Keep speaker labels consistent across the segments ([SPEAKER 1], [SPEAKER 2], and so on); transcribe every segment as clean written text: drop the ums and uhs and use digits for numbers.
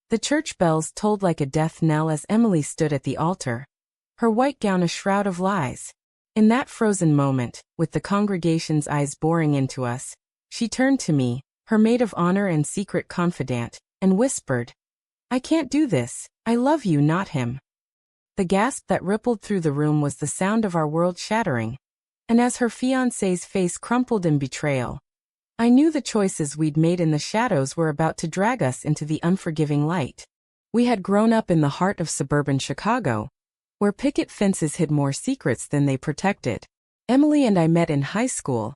[SPEAKER 1] The church bells tolled like a death knell as Emily stood at the altar, her white gown a shroud of lies. In that frozen moment, with the congregation's eyes boring into us, she turned to me, her maid of honor and secret confidant, and whispered, "I can't do this, I love you, not him." The gasp that rippled through the room was the sound of our world shattering, and as her fiancé's face crumpled in betrayal, I knew the choices we'd made in the shadows were about to drag us into the unforgiving light. We had grown up in the heart of suburban Chicago, where picket fences hid more secrets than they protected. Emily and I met in high school,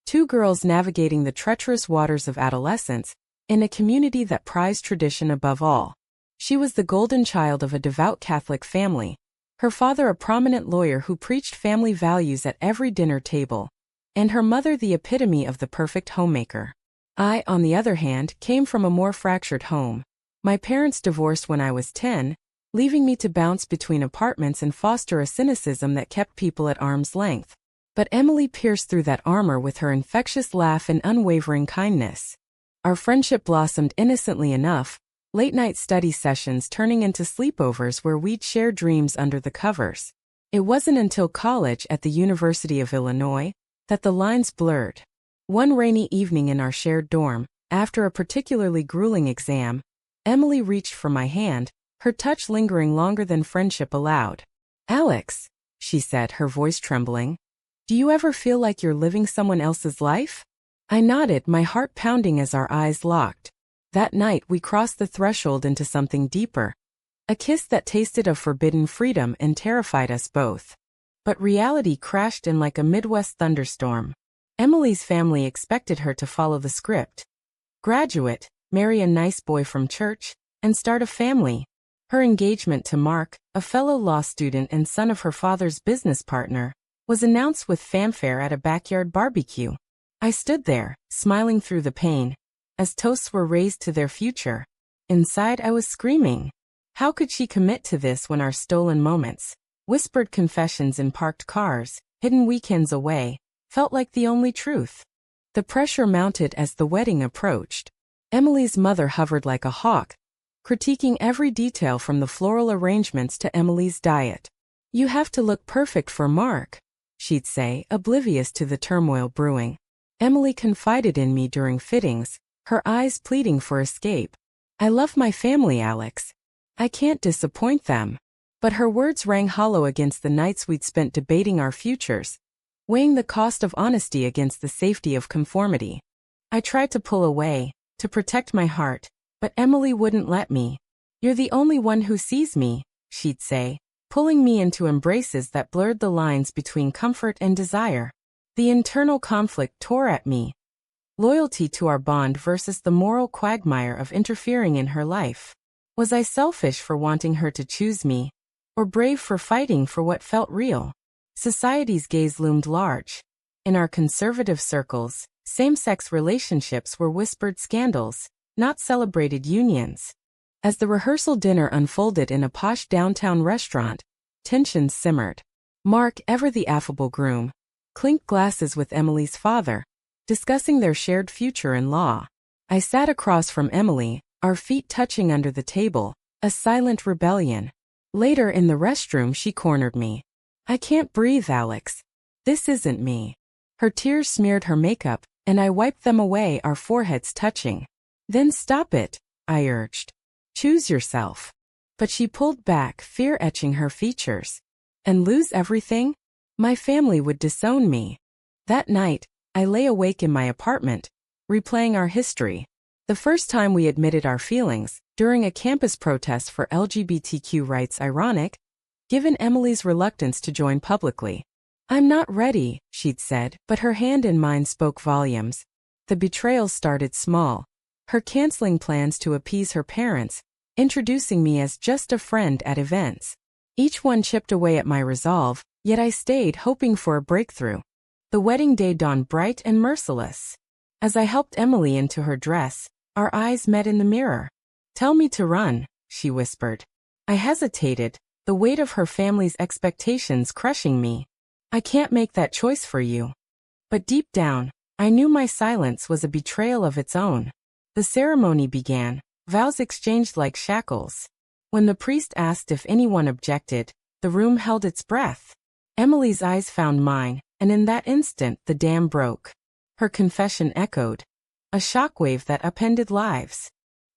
[SPEAKER 1] two girls navigating the treacherous waters of adolescence, in a community that prized tradition above all. She was the golden child of a devout Catholic family, her father a prominent lawyer who preached family values at every dinner table, and her mother the epitome of the perfect homemaker. I, on the other hand, came from a more fractured home. My parents divorced when I was 10, leaving me to bounce between apartments and foster a cynicism that kept people at arm's length. But Emily pierced through that armor with her infectious laugh and unwavering kindness. Our friendship blossomed innocently enough, late-night study sessions turning into sleepovers where we'd share dreams under the covers. It wasn't until college at the University of Illinois that the lines blurred. One rainy evening in our shared dorm, after a particularly grueling exam, Emily reached for my hand, her touch lingering longer than friendship allowed. "Alex," she said, her voice trembling, "do you ever feel like you're living someone else's life?" I nodded, my heart pounding as our eyes locked. That night we crossed the threshold into something deeper, a kiss that tasted of forbidden freedom and terrified us both. But reality crashed in like a Midwest thunderstorm. Emily's family expected her to follow the script. Graduate, marry a nice boy from church, and start a family. Her engagement to Mark, a fellow law student and son of her father's business partner, was announced with fanfare at a backyard barbecue. I stood there, smiling through the pain, as toasts were raised to their future. Inside I was screaming. How could she commit to this when our stolen moments, whispered confessions in parked cars, hidden weekends away, felt like the only truth? The pressure mounted as the wedding approached. Emily's mother hovered like a hawk, critiquing every detail from the floral arrangements to Emily's diet. "You have to look perfect for Mark," she'd say, oblivious to the turmoil brewing. Emily confided in me during fittings, her eyes pleading for escape. "I love my family, Alex. I can't disappoint them." But her words rang hollow against the nights we'd spent debating our futures, weighing the cost of honesty against the safety of conformity. I tried to pull away, to protect my heart, but Emily wouldn't let me. "You're the only one who sees me," she'd say, pulling me into embraces that blurred the lines between comfort and desire. The internal conflict tore at me. Loyalty to our bond versus the moral quagmire of interfering in her life. Was I selfish for wanting her to choose me, or brave for fighting for what felt real? Society's gaze loomed large. In our conservative circles, same-sex relationships were whispered scandals, not celebrated unions. As the rehearsal dinner unfolded in a posh downtown restaurant, tensions simmered. Mark, ever the affable groom, clinked glasses with Emily's father, discussing their shared future in law. I sat across from Emily, our feet touching under the table, a silent rebellion. Later in the restroom she cornered me. "I can't breathe, Alex. This isn't me." Her tears smeared her makeup, and I wiped them away, our foreheads touching. "Then stop it," I urged. "Choose yourself." But she pulled back, fear etching her features. "And lose everything? My family would disown me." That night, I lay awake in my apartment, replaying our history. The first time we admitted our feelings, during a campus protest for LGBTQ rights. Ironic, given Emily's reluctance to join publicly. "I'm not ready," she'd said, but her hand in mine spoke volumes. The betrayal started small. Her canceling plans to appease her parents, introducing me as just a friend at events. Each one chipped away at my resolve, yet I stayed, hoping for a breakthrough. The wedding day dawned bright and merciless. As I helped Emily into her dress, our eyes met in the mirror. "Tell me to run," she whispered. I hesitated, the weight of her family's expectations crushing me. "I can't make that choice for you." But deep down, I knew my silence was a betrayal of its own. The ceremony began, vows exchanged like shackles. When the priest asked if anyone objected, the room held its breath. Emily's eyes found mine, and in that instant the dam broke. Her confession echoed. A shockwave that upended lives.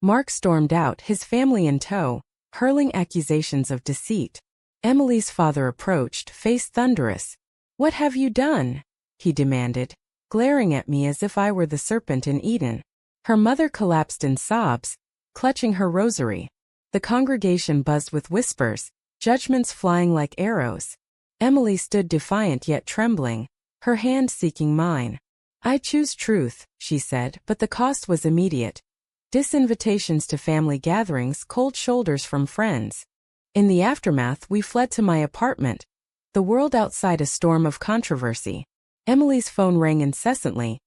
[SPEAKER 1] Mark stormed out, his family in tow, hurling accusations of deceit. Emily's father approached, face thunderous. "What have you done?" he demanded, glaring at me as if I were the serpent in Eden. Her mother collapsed in sobs, clutching her rosary. The congregation buzzed with whispers, judgments flying like arrows. Emily stood defiant yet trembling, her hand seeking mine. "I choose truth," she said, but the cost was immediate. Disinvitations to family gatherings, cold shoulders from friends. In the aftermath, we fled to my apartment. The world outside a storm of controversy. Emily's phone rang incessantly.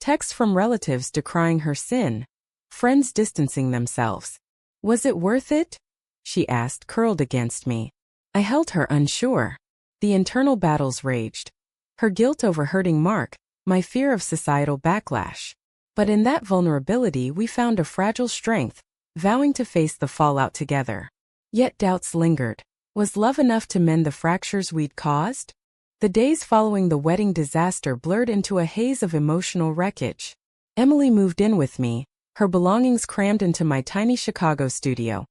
[SPEAKER 1] Texts from relatives decrying her sin. Friends distancing themselves. "Was it worth it?" she asked, curled against me. I held her, unsure. The internal battles raged. Her guilt over hurting Mark, my fear of societal backlash. But in that vulnerability we found a fragile strength, vowing to face the fallout together. Yet doubts lingered. Was love enough to mend the fractures we'd caused? The days following the wedding disaster blurred into a haze of emotional wreckage. Emily moved in with me, her belongings crammed into my tiny Chicago studio.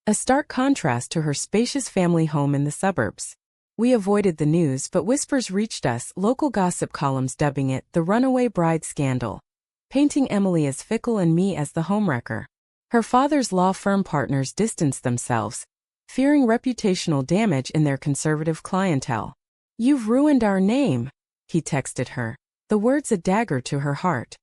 [SPEAKER 1] A stark contrast to her spacious family home in the suburbs. We avoided the news, but whispers reached us, local gossip columns dubbing it the runaway bride scandal, painting Emily as fickle and me as the homewrecker. Her father's law firm partners distanced themselves, fearing reputational damage in their conservative clientele. "You've ruined our name," he texted her, the words a dagger to her heart.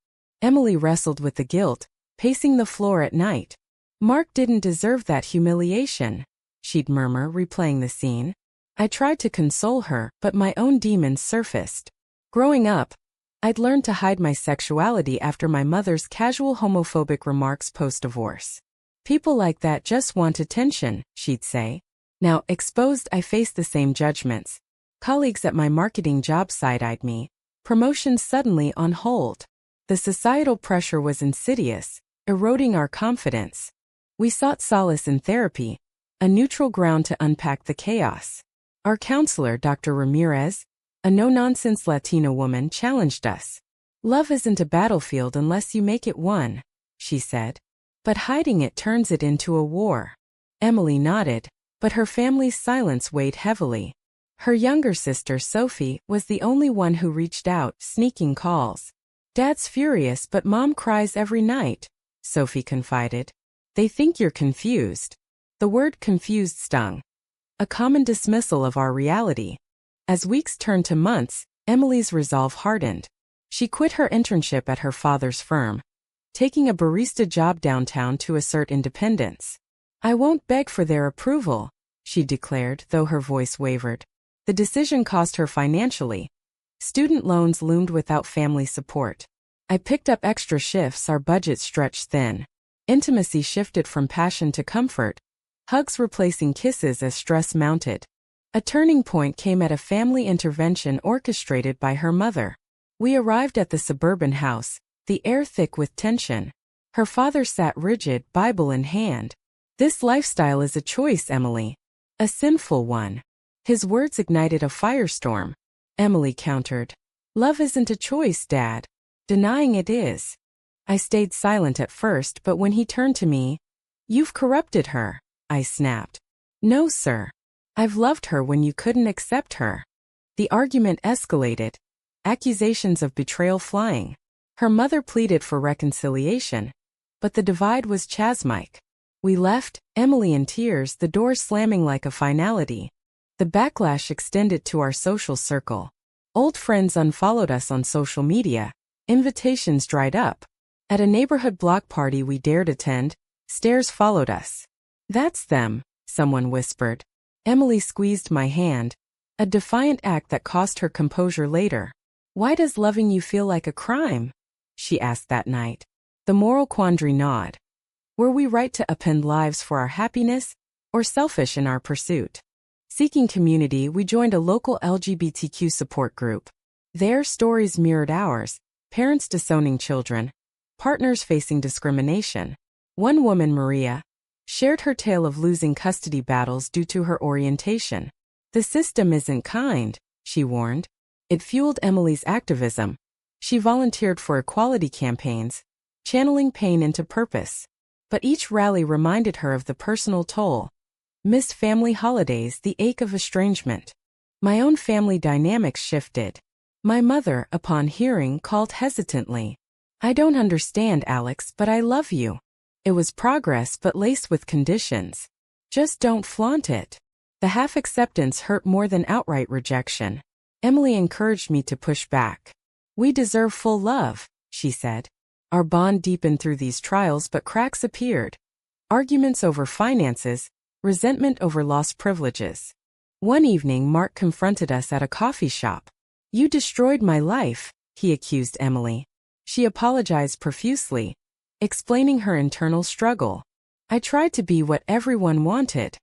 [SPEAKER 1] Emily wrestled with the guilt, pacing the floor at night. "Mark didn't deserve that humiliation," she'd murmur, replaying the scene. I tried to console her, but my own demons surfaced. Growing up, I'd learned to hide my sexuality after my mother's casual homophobic remarks post-divorce. "People like that just want attention," she'd say. Now, exposed, I faced the same judgments. Colleagues at my marketing job side-eyed me. Promotions suddenly on hold. The societal pressure was insidious, eroding our confidence. We sought solace in therapy, a neutral ground to unpack the chaos. Our counselor, Dr. Ramirez, a no-nonsense Latina woman, challenged us. "Love isn't a battlefield unless you make it one," she said. "But hiding it turns it into a war." Emily nodded, but her family's silence weighed heavily. Her younger sister, Sophie, was the only one who reached out, sneaking calls. "Dad's furious, but Mom cries every night," Sophie confided. "They think you're confused." The word confused stung. A common dismissal of our reality. As weeks turned to months, Emily's resolve hardened. She quit her internship at her father's firm, taking a barista job downtown to assert independence. "I won't beg for their approval," she declared, though her voice wavered. The decision cost her financially. Student loans loomed without family support. I picked up extra shifts, our budget stretched thin. Intimacy shifted from passion to comfort, hugs replacing kisses as stress mounted. A turning point came at a family intervention orchestrated by her mother. We arrived at the suburban house, the air thick with tension. Her father sat rigid, Bible in hand. "This lifestyle is a choice, Emily. A sinful one." His words ignited a firestorm. Emily countered. "Love isn't a choice, Dad. Denying it is." I stayed silent at first, but when he turned to me, "You've corrupted her," I snapped. "No, sir. I've loved her when you couldn't accept her." The argument escalated, accusations of betrayal flying. Her mother pleaded for reconciliation, but the divide was chasmic. We left, Emily in tears, the door slamming like a finality. The backlash extended to our social circle. Old friends unfollowed us on social media. Invitations dried up. At a neighborhood block party we dared attend, stares followed us. "That's them," someone whispered. Emily squeezed my hand, a defiant act that cost her composure later. "Why does loving you feel like a crime?" she asked that night. The moral quandary gnawed. Were we right to upend lives for our happiness, or selfish in our pursuit? Seeking community, we joined a local LGBTQ support group. Their stories mirrored ours, parents disowning children, partners facing discrimination. One woman, Maria, shared her tale of losing custody battles due to her orientation. The system isn't kind, she warned. It fueled Emily's activism. She volunteered for equality campaigns, channeling pain into purpose. But each rally reminded her of the personal toll. Missed family holidays, the ache of estrangement. My own family dynamics shifted. My mother, upon hearing, called hesitantly. I don't understand, Alex, but I love you. It was progress but laced with conditions. Just don't flaunt it. The half-acceptance hurt more than outright rejection. Emily encouraged me to push back. We deserve full love, she said. Our bond deepened through these trials, but cracks appeared. Arguments over finances, resentment over lost privileges. One evening, Mark confronted us at a coffee shop. You destroyed my life, he accused Emily. She apologized profusely, explaining her internal struggle. I tried to be what everyone wanted.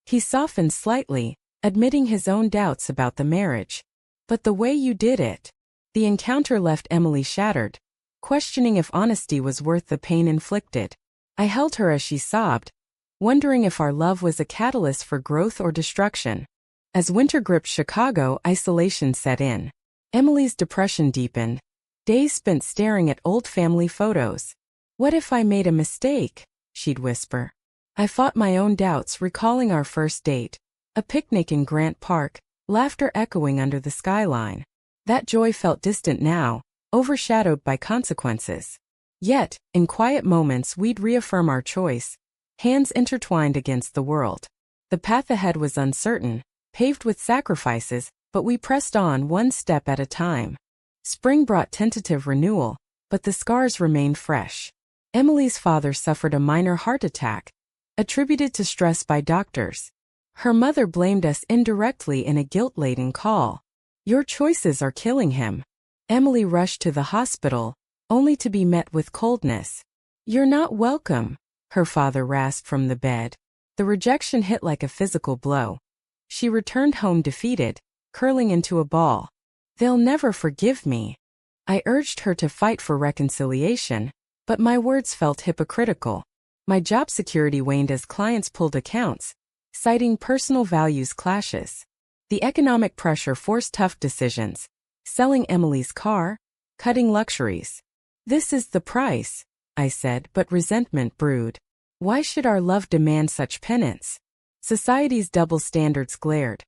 [SPEAKER 1] He softened slightly, admitting his own doubts about the marriage. But the way you did it. The encounter left Emily shattered, questioning if honesty was worth the pain inflicted. I held her as she sobbed, wondering if our love was a catalyst for growth or destruction. As winter gripped Chicago, isolation set in. Emily's depression deepened. Days spent staring at old family photos. What if I made a mistake? She'd whisper. I fought my own doubts, recalling our first date. A picnic in Grant Park, laughter echoing under the skyline. That joy felt distant now, overshadowed by consequences. Yet, in quiet moments we'd reaffirm our choice, hands intertwined against the world. The path ahead was uncertain, paved with sacrifices, but we pressed on one step at a time. Spring brought tentative renewal, but the scars remained fresh. Emily's father suffered a minor heart attack, attributed to stress by doctors. Her mother blamed us indirectly in a guilt-laden call. Your choices are killing him. Emily rushed to the hospital, only to be met with coldness. You're not welcome, her father rasped from the bed. The rejection hit like a physical blow. She returned home defeated, curling into a ball. They'll never forgive me. I urged her to fight for reconciliation, but my words felt hypocritical. My job security waned as clients pulled accounts, citing personal values clashes. The economic pressure forced tough decisions, selling Emily's car, cutting luxuries. This is the price, I said, but resentment brewed. Why should our love demand such penance? Society's double standards glared.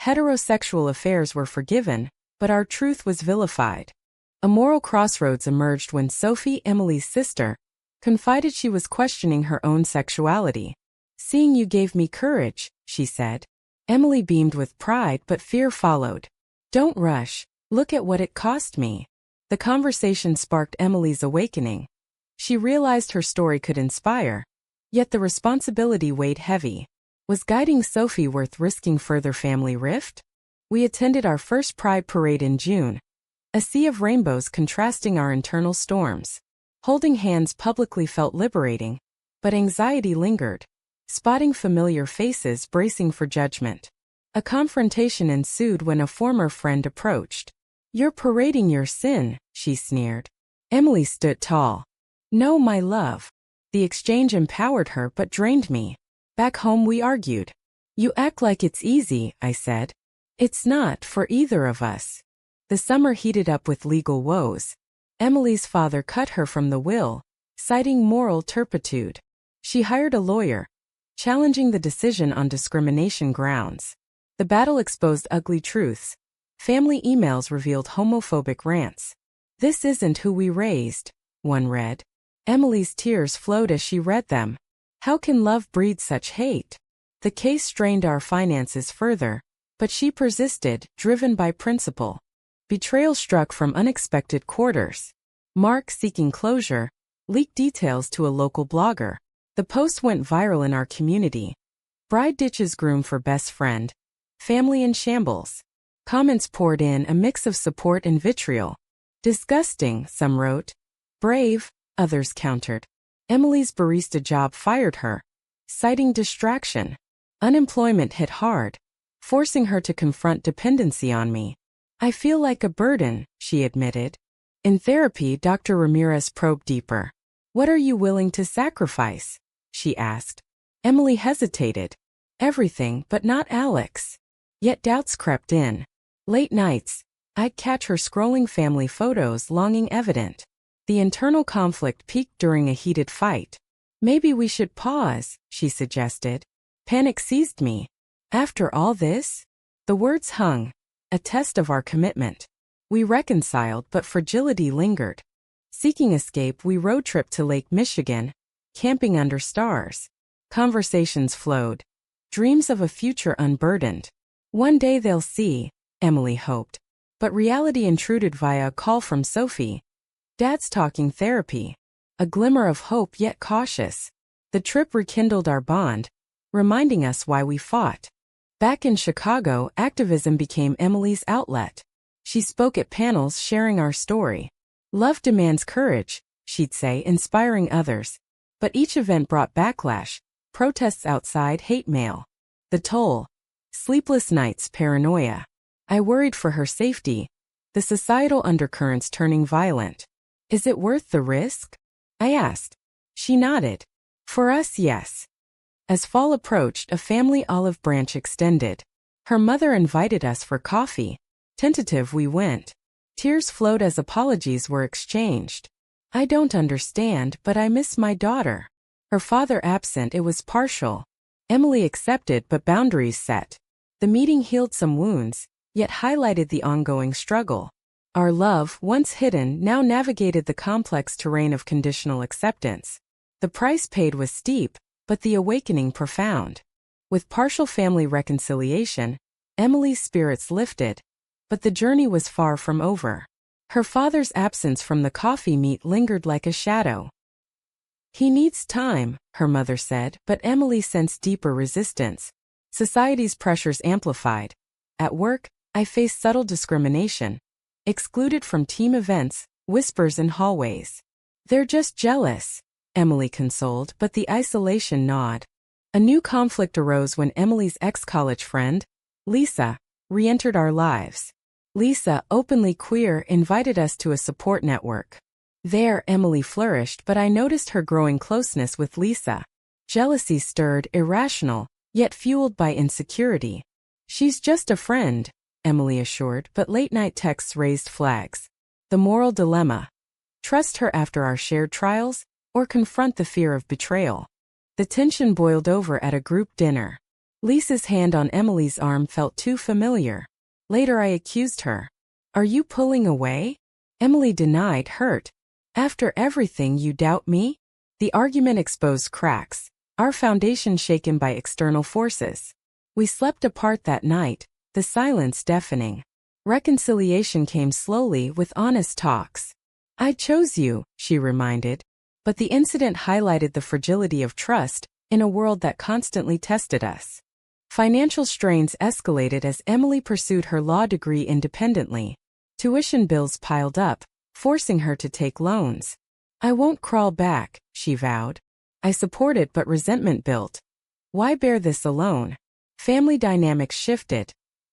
[SPEAKER 1] Heterosexual affairs were forgiven, but our truth was vilified. A moral crossroads emerged when Sophie, Emily's sister, confided she was questioning her own sexuality. Seeing you gave me courage, she said. Emily beamed with pride, but fear followed. Don't rush. Look at what it cost me. The conversation sparked Emily's awakening. She realized her story could inspire. Yet the responsibility weighed heavy. Was guiding Sophie worth risking further family rift? We attended our first Pride parade in June. A sea of rainbows contrasting our internal storms. Holding hands publicly felt liberating, but anxiety lingered. Spotting familiar faces, bracing for judgment. A confrontation ensued when a former friend approached. You're parading your sin, she sneered. Emily stood tall. No, my love. The exchange empowered her but drained me. Back home we argued. You act like it's easy, I said. It's not for either of us. The summer heated up with legal woes. Emily's father cut her from the will, citing moral turpitude. She hired a lawyer, challenging the decision on discrimination grounds. The battle exposed ugly truths. Family emails revealed homophobic rants. This isn't who we raised, one read. Emily's tears flowed as she read them. How can love breed such hate? The case strained our finances further, but she persisted, driven by principle. Betrayal struck from unexpected quarters. Mark, seeking closure, leaked details to a local blogger. The post went viral in our community. Bride ditches groom for best friend. Family in shambles. Comments poured in, a mix of support and vitriol. Disgusting, some wrote. Brave, others countered. Emily's barista job fired her, citing distraction. Unemployment hit hard, forcing her to confront dependency on me. I feel like a burden, she admitted. In therapy, Dr. Ramirez probed deeper. What are you willing to sacrifice? She asked. Emily hesitated. Everything, but not Alex. Yet doubts crept in. Late nights, I'd catch her scrolling family photos, longing evident. The internal conflict peaked during a heated fight. Maybe we should pause, she suggested. Panic seized me. After all this? The words hung, a test of our commitment. We reconciled, but fragility lingered. Seeking escape, we road-tripped to Lake Michigan, camping under stars. Conversations flowed. Dreams of a future unburdened. One day they'll see, Emily hoped. But reality intruded via a call from Sophie. Dad's talking therapy. A glimmer of hope yet cautious. The trip rekindled our bond, reminding us why we fought. Back in Chicago, activism became Emily's outlet. She spoke at panels sharing our story. Love demands courage, she'd say, inspiring others. But each event brought backlash, protests outside, hate mail. The toll. Sleepless nights, paranoia. I worried for her safety. The societal undercurrents turning violent. Is it worth the risk? I asked. She nodded. For us, yes. As fall approached, a family olive branch extended. Her mother invited us for coffee. Tentative, we went. Tears flowed as apologies were exchanged. I don't understand, but I miss my daughter. Her father absent, it was partial. Emily accepted, but boundaries set. The meeting healed some wounds, yet highlighted the ongoing struggle. Our love, once hidden, now navigated the complex terrain of conditional acceptance. The price paid was steep, but the awakening profound. With partial family reconciliation, Emily's spirits lifted. But the journey was far from over. Her father's absence from the coffee meet lingered like a shadow. He needs time, her mother said, but Emily sensed deeper resistance. Society's pressures amplified. At work, I faced subtle discrimination. Excluded from team events, whispers in hallways. They're just jealous, Emily consoled, but the isolation gnawed. A new conflict arose when Emily's ex-college friend, Lisa, re-entered our lives. Lisa, openly queer, invited us to a support network. There, Emily flourished, but I noticed her growing closeness with Lisa. Jealousy stirred, irrational, yet fueled by insecurity. She's just a friend, Emily assured, but late-night texts raised flags. The moral dilemma. Trust her after our shared trials, or confront the fear of betrayal. The tension boiled over at a group dinner. Lisa's hand on Emily's arm felt too familiar. Later I accused her. Are you pulling away? Emily denied, hurt. After everything, you doubt me? The argument exposed cracks, our foundation shaken by external forces. We slept apart that night, the silence deafening. Reconciliation came slowly with honest talks. I chose you, she reminded. But the incident highlighted the fragility of trust in a world that constantly tested us. Financial strains escalated as Emily pursued her law degree independently. Tuition bills piled up, forcing her to take loans. I won't crawl back, she vowed. I supported, but resentment built. Why bear this alone? Family dynamics shifted.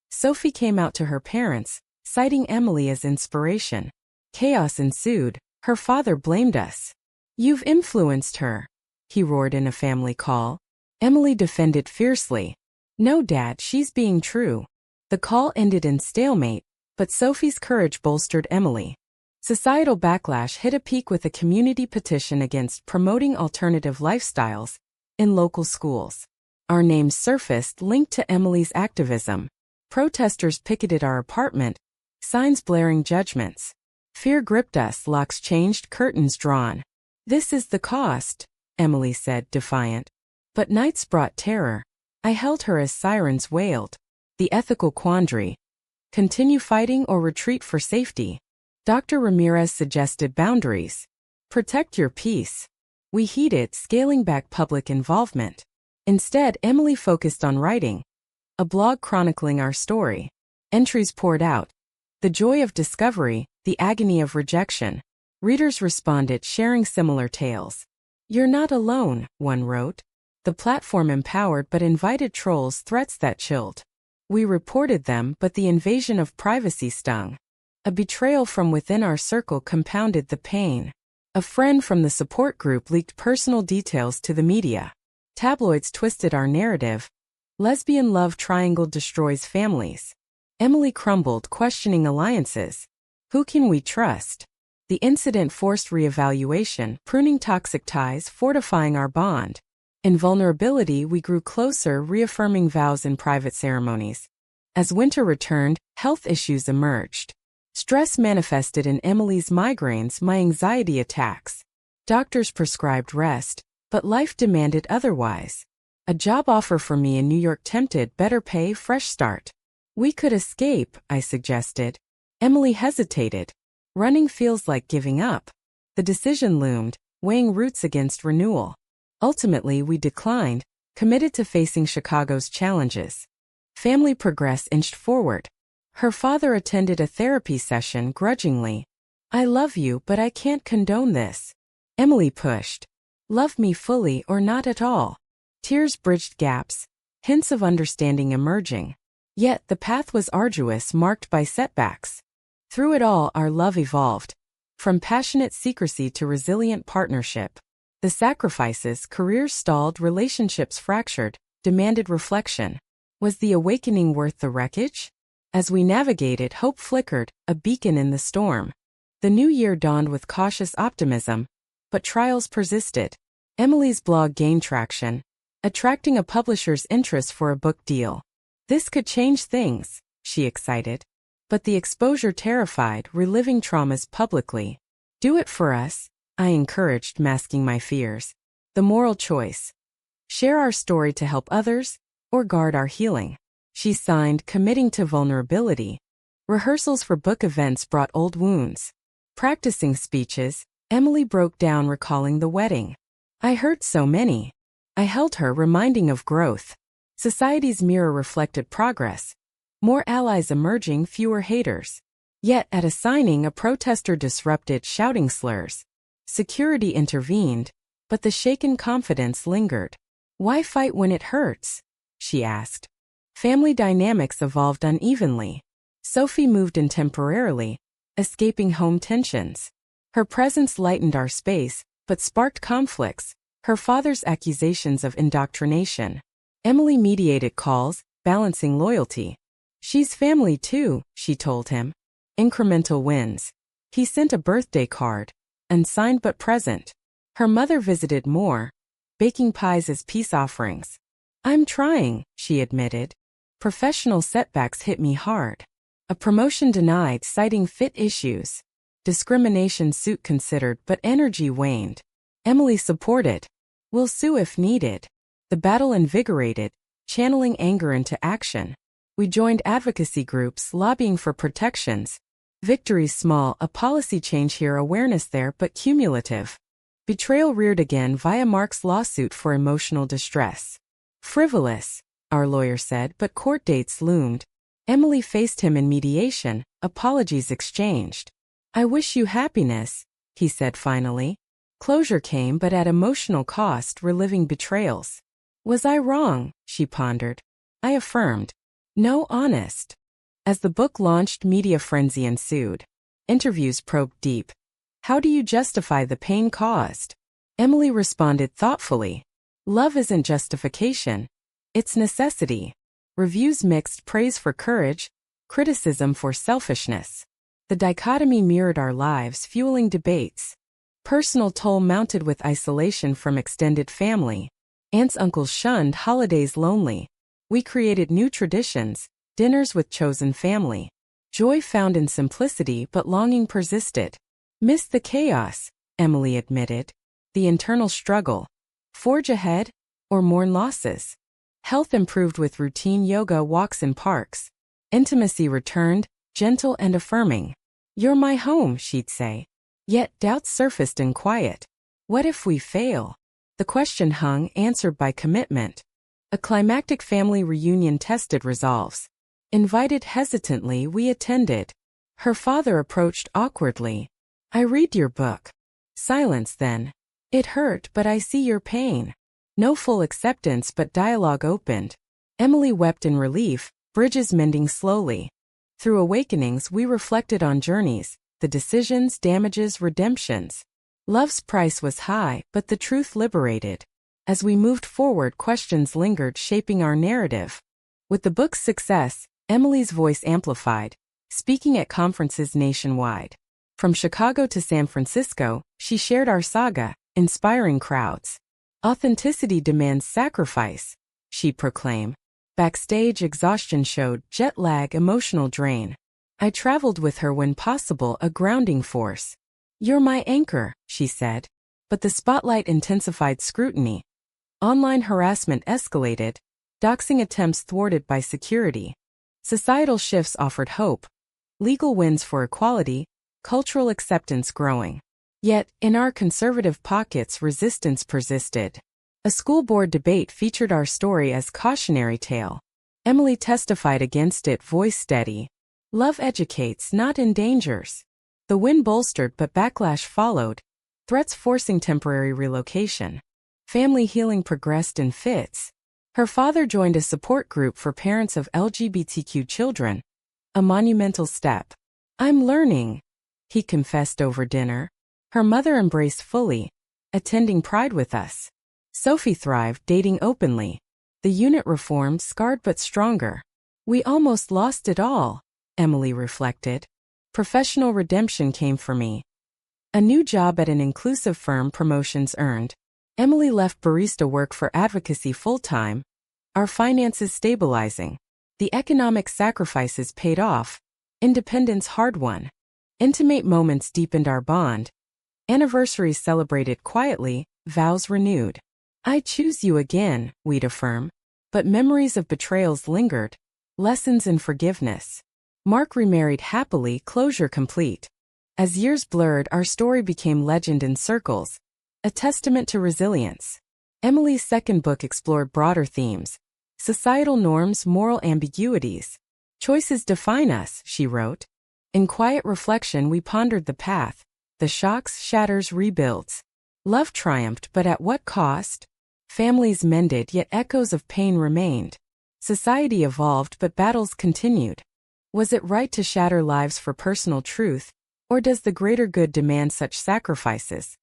[SPEAKER 1] Sophie came out to her parents, citing Emily as inspiration. Chaos ensued. Her father blamed us. You've influenced her, he roared in a family call. Emily defended fiercely. No, Dad, she's being true. The call ended in stalemate, but Sophie's courage bolstered Emily. Societal backlash hit a peak with a community petition against promoting alternative lifestyles in local schools. Our names surfaced linked to Emily's activism. Protesters picketed our apartment, signs blaring judgments. Fear gripped us, locks changed, curtains drawn. This is the cost, Emily said, defiant. But nights brought terror. I held her as sirens wailed. The ethical quandary. Continue fighting or retreat for safety? Dr. Ramirez suggested boundaries. Protect your peace. We heeded, scaling back public involvement. Instead, Emily focused on writing. A blog chronicling our story. Entries poured out. The joy of discovery, the agony of rejection. Readers responded, sharing similar tales. You're not alone, one wrote. The platform empowered but invited trolls, threats that chilled. We reported them, but the invasion of privacy stung. A betrayal from within our circle compounded the pain. A friend from the support group leaked personal details to the media. Tabloids twisted our narrative. Lesbian love triangle destroys families. Emily crumbled, questioning alliances. Who can we trust? The incident forced reevaluation, pruning toxic ties, fortifying our bond. In vulnerability, we grew closer, reaffirming vows in private ceremonies. As winter returned, health issues emerged. Stress manifested in Emily's migraines, my anxiety attacks. Doctors prescribed rest, but life demanded otherwise. A job offer for me in New York tempted, better pay, fresh start. We could escape, I suggested. Emily hesitated. Running feels like giving up. The decision loomed, weighing roots against renewal. Ultimately, we declined, committed to facing Chicago's challenges. Family progress inched forward. Her father attended a therapy session grudgingly. I love you, but I can't condone this. Emily pushed. Love me fully or not at all. Tears bridged gaps, hints of understanding emerging. Yet the path was arduous, marked by setbacks. Through it all, our love evolved. From passionate secrecy to resilient partnership. The sacrifices, careers stalled, relationships fractured, demanded reflection. Was the awakening worth the wreckage? As we navigated, hope flickered, a beacon in the storm. The new year dawned with cautious optimism, but trials persisted. Emily's blog gained traction, attracting a publisher's interest for a book deal. This could change things, she excited. But the exposure terrified, reliving traumas publicly. Do it for us, I encouraged, masking my fears. The moral choice. Share our story to help others, or guard our healing. She signed, committing to vulnerability. Rehearsals for book events brought old wounds. Practicing speeches, Emily broke down, recalling the wedding. I heard so many. I held her, reminding of growth. Society's mirror reflected progress. More allies emerging, fewer haters. Yet at a signing, a protester disrupted, shouting slurs. Security intervened, but the shaken confidence lingered. Why fight when it hurts? She asked. Family dynamics evolved unevenly. Sophie moved in temporarily, escaping home tensions. Her presence lightened our space, but sparked conflicts. Her father's accusations of indoctrination. Emily mediated calls, balancing loyalty. She's family too, she told him. Incremental wins. He sent a birthday card, unsigned but present. Her mother visited more, baking pies as peace offerings. I'm trying, she admitted. Professional setbacks hit me hard. A promotion denied, citing fit issues. Discrimination suit considered, but energy waned. Emily supported. We'll sue if needed. The battle invigorated, channeling anger into action. We joined advocacy groups, lobbying for protections. Victories small, a policy change here, awareness there, but cumulative. Betrayal reared again via Mark's lawsuit for emotional distress. Frivolous, our lawyer said, but court dates loomed. Emily faced him in mediation, apologies exchanged. I wish you happiness, he said finally. Closure came, but at emotional cost, reliving betrayals. Was I wrong? She pondered. I affirmed. No, honest. As the book launched, media frenzy ensued. Interviews probed deep. How do you justify the pain caused? Emily responded thoughtfully. Love isn't justification. It's necessity. Reviews mixed praise for courage, criticism for selfishness. The dichotomy mirrored our lives, fueling debates. Personal toll mounted with isolation from extended family. Aunts, uncles shunned, holidays lonely. We created new traditions, dinners with chosen family. Joy found in simplicity, but longing persisted. Missed the chaos, Emily admitted. The internal struggle. Forge ahead, or mourn losses. Health improved with routine yoga walks in parks. Intimacy returned, gentle and affirming. You're my home, she'd say. Yet doubts surfaced in quiet. What if we fail? The question hung, answered by commitment. A climactic family reunion tested resolves. Invited hesitantly, we attended. Her father approached awkwardly. I read your book. Silence then. It hurt, but I see your pain. No full acceptance, but dialogue opened. Emily wept in relief, bridges mending slowly. Through awakenings, we reflected on journeys, the decisions, damages, redemptions. Love's price was high, but the truth liberated. As we moved forward, questions lingered, shaping our narrative. With the book's success, Emily's voice amplified, speaking at conferences nationwide. From Chicago to San Francisco, she shared our saga, inspiring crowds. Authenticity demands sacrifice, she proclaimed. Backstage, exhaustion showed, jet lag, emotional drain. I traveled with her when possible, a grounding force. You're my anchor, she said. But the spotlight intensified scrutiny. Online harassment escalated, doxing attempts thwarted by security. Societal shifts offered hope. Legal wins for equality, cultural acceptance growing. Yet, in our conservative pockets, resistance persisted. A school board debate featured our story as cautionary tale. Emily testified against it, voice steady. Love educates, not endangers. The win bolstered, but backlash followed, threats forcing temporary relocation. Family healing progressed in fits. Her father joined a support group for parents of LGBTQ children, a monumental step. I'm learning, he confessed over dinner. Her mother embraced fully, attending Pride with us. Sophie thrived, dating openly. The unit reformed, scarred but stronger. We almost lost it all, Emily reflected. Professional redemption came for me. A new job at an inclusive firm, promotions earned. Emily left barista work for advocacy full-time. Our finances stabilizing. The economic sacrifices paid off. Independence hard-won. Intimate moments deepened our bond. Anniversaries celebrated quietly, vows renewed. I choose you again, we'd affirm. But memories of betrayals lingered. Lessons in forgiveness. Mark remarried happily, closure complete. As years blurred, our story became legend in circles, a testament to resilience. Emily's second book explored broader themes. Societal norms, moral ambiguities. Choices define us, she wrote. In quiet reflection, we pondered the path. The shocks, shatters, rebuilds. Love triumphed, but at what cost? Families mended, yet echoes of pain remained. Society evolved, but battles continued. Was it right to shatter lives for personal truth, or does the greater good demand such sacrifices?